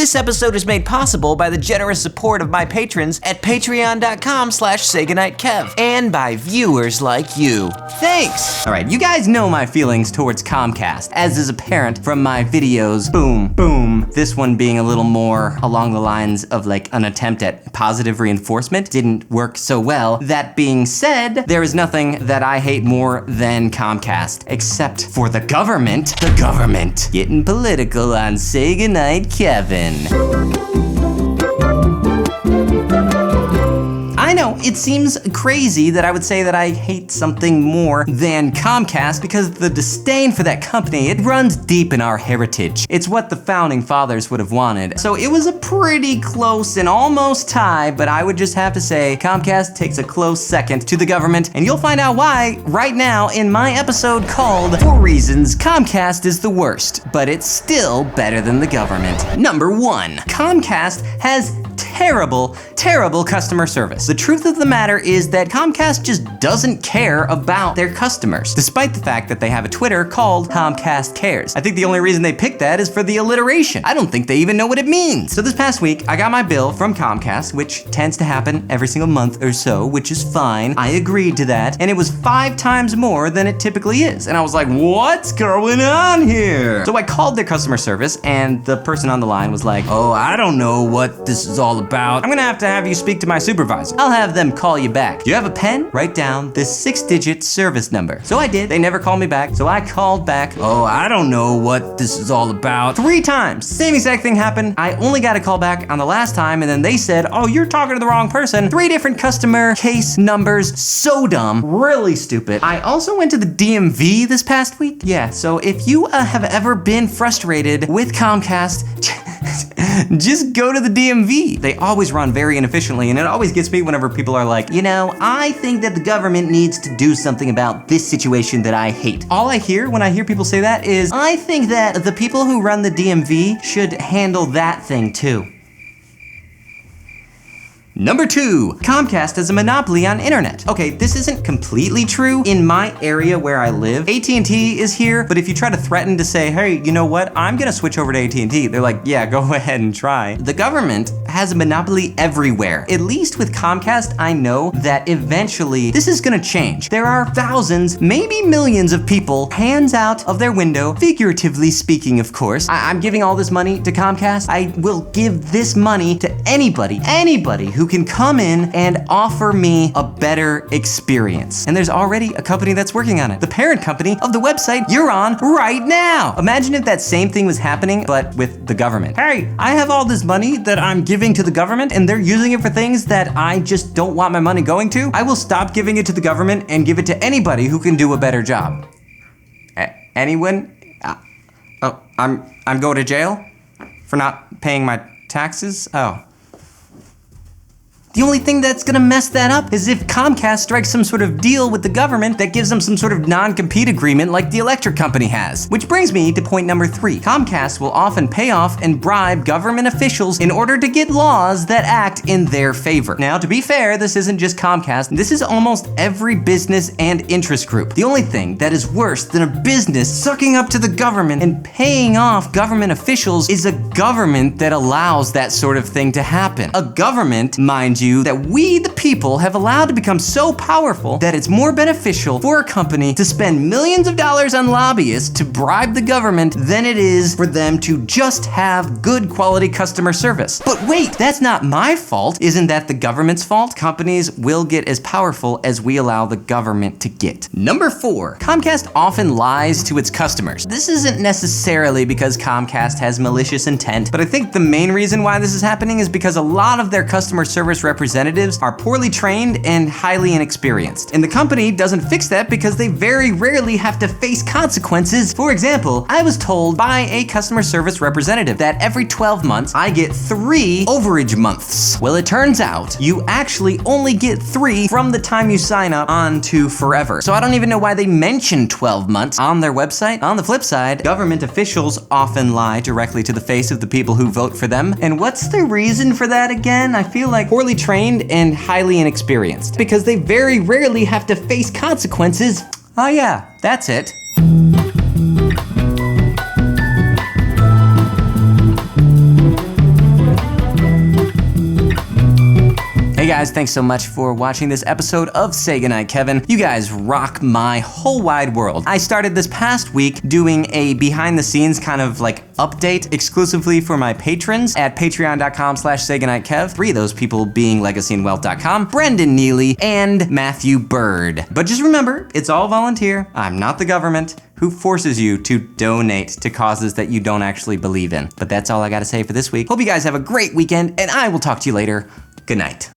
This episode is made possible by the generous support of my patrons at patreon.com/SayGoodnightKev and by viewers like you. Thanks! Alright, you guys know my feelings towards Comcast, as is apparent from my videos. Boom, boom. This one being a little more along the lines of like an attempt at positive reinforcement. Didn't work so well. That being said, there is nothing that I hate more than Comcast, except for the government. The government. Getting political on Say Goodnight Kevin. I know, it seems crazy that I would say that I hate something more than Comcast because the disdain for that company, it runs deep in our heritage. It's what the founding fathers would have wanted. So it was a pretty close and almost tie, but I would just have to say Comcast takes a close second to the government, and you'll find out why right now in my episode called 4 Reasons Comcast is the Worst, but it's still better than the government. Number 1, Comcast has terrible customer service. The truth of the matter is that Comcast just doesn't care about their customers, despite the fact that they have a Twitter called Comcast Cares. I think the only reason they picked that is for the alliteration. I don't think they even know what it means. So this past week, I got my bill from Comcast, which tends to happen every single month or so, which is fine. I agreed to that, and it was 5 times more than it typically is. And I was like, what's going on here? So I called their customer service, and the person on the line was like, oh, I don't know what this is all about. I'm gonna have to have you speak to my supervisor. I'll have them call you back. Do you have a pen? Write down this 6-digit service number. So I did. They never called me back, so I called back. Oh, I don't know what this is all about. 3 times. Same exact thing happened. I only got a call back on the last time, and then they said, oh, you're talking to the wrong person. 3 different customer case numbers. So dumb. Really stupid. I also went to the DMV this past week. Yeah, so if you have ever been frustrated with Comcast, just go to the DMV. They always run very inefficiently, and it always gets me whenever people are like, you know, I think that the government needs to do something about this situation that I hate. All I hear when I hear people say that is, I think that the people who run the DMV should handle that thing too. Number 2, Comcast has a monopoly on internet. Okay, this isn't completely true. In my area where I live, AT&T is here, but if you try to threaten to say, hey, you know what, I'm gonna switch over to AT&T, they're like, yeah, go ahead and try. The government has a monopoly everywhere. At least with Comcast, I know that eventually this is gonna change. There are thousands, maybe millions of people, hands out of their window, figuratively speaking, of course. I'm giving all this money to Comcast. I will give this money to anybody who can come in and offer me a better experience. And there's already a company that's working on it. The parent company of the website you're on right now. Imagine if that same thing was happening, but with the government. Hey, I have all this money that I'm giving to the government, and they're using it for things that I just don't want my money going to. I will stop giving it to the government and give it to anybody who can do a better job. Anyone? Oh, I'm going to jail for not paying my taxes? Oh. The only thing that's gonna mess that up is if Comcast strikes some sort of deal with the government that gives them some sort of non-compete agreement like the electric company has. Which brings me to point number 3. Comcast will often pay off and bribe government officials in order to get laws that act in their favor. Now, to be fair, this isn't just Comcast. This is almost every business and interest group. The only thing that is worse than a business sucking up to the government and paying off government officials is a government that allows that sort of thing to happen. A government, mind you, that we, the people, have allowed to become so powerful that it's more beneficial for a company to spend millions of dollars on lobbyists to bribe the government than it is for them to just have good quality customer service. But wait, that's not my fault. Isn't that the government's fault? Companies will get as powerful as we allow the government to get. Number 4, Comcast often lies to its customers. This isn't necessarily because Comcast has malicious intent, but I think the main reason why this is happening is because a lot of their customer service representatives are poorly trained and highly inexperienced. And the company doesn't fix that because they very rarely have to face consequences. For example, I was told by a customer service representative that every 12 months I get 3 overage months. Well, it turns out you actually only get 3 from the time you sign up on to forever. So I don't even know why they mention 12 months on their website. On the flip side, government officials often lie directly to the face of the people who vote for them. And what's the reason for that again? I feel like poorly trained and highly inexperienced because they very rarely have to face consequences. Oh yeah, that's it. guys, thanks so much for watching this episode of Say Goodnight Kevin. You guys rock my whole wide world. I started this past week doing a behind the scenes kind of like update exclusively for my patrons at patreon.com/saygoodnightkev. 3 of those people being legacyandwealth.com, Brendan Neely, and Matthew Bird. But just remember, it's all volunteer. I'm not the government who forces you to donate to causes that you don't actually believe in. But that's all I gotta say for this week. Hope you guys have a great weekend, and I will talk to you later. Good night.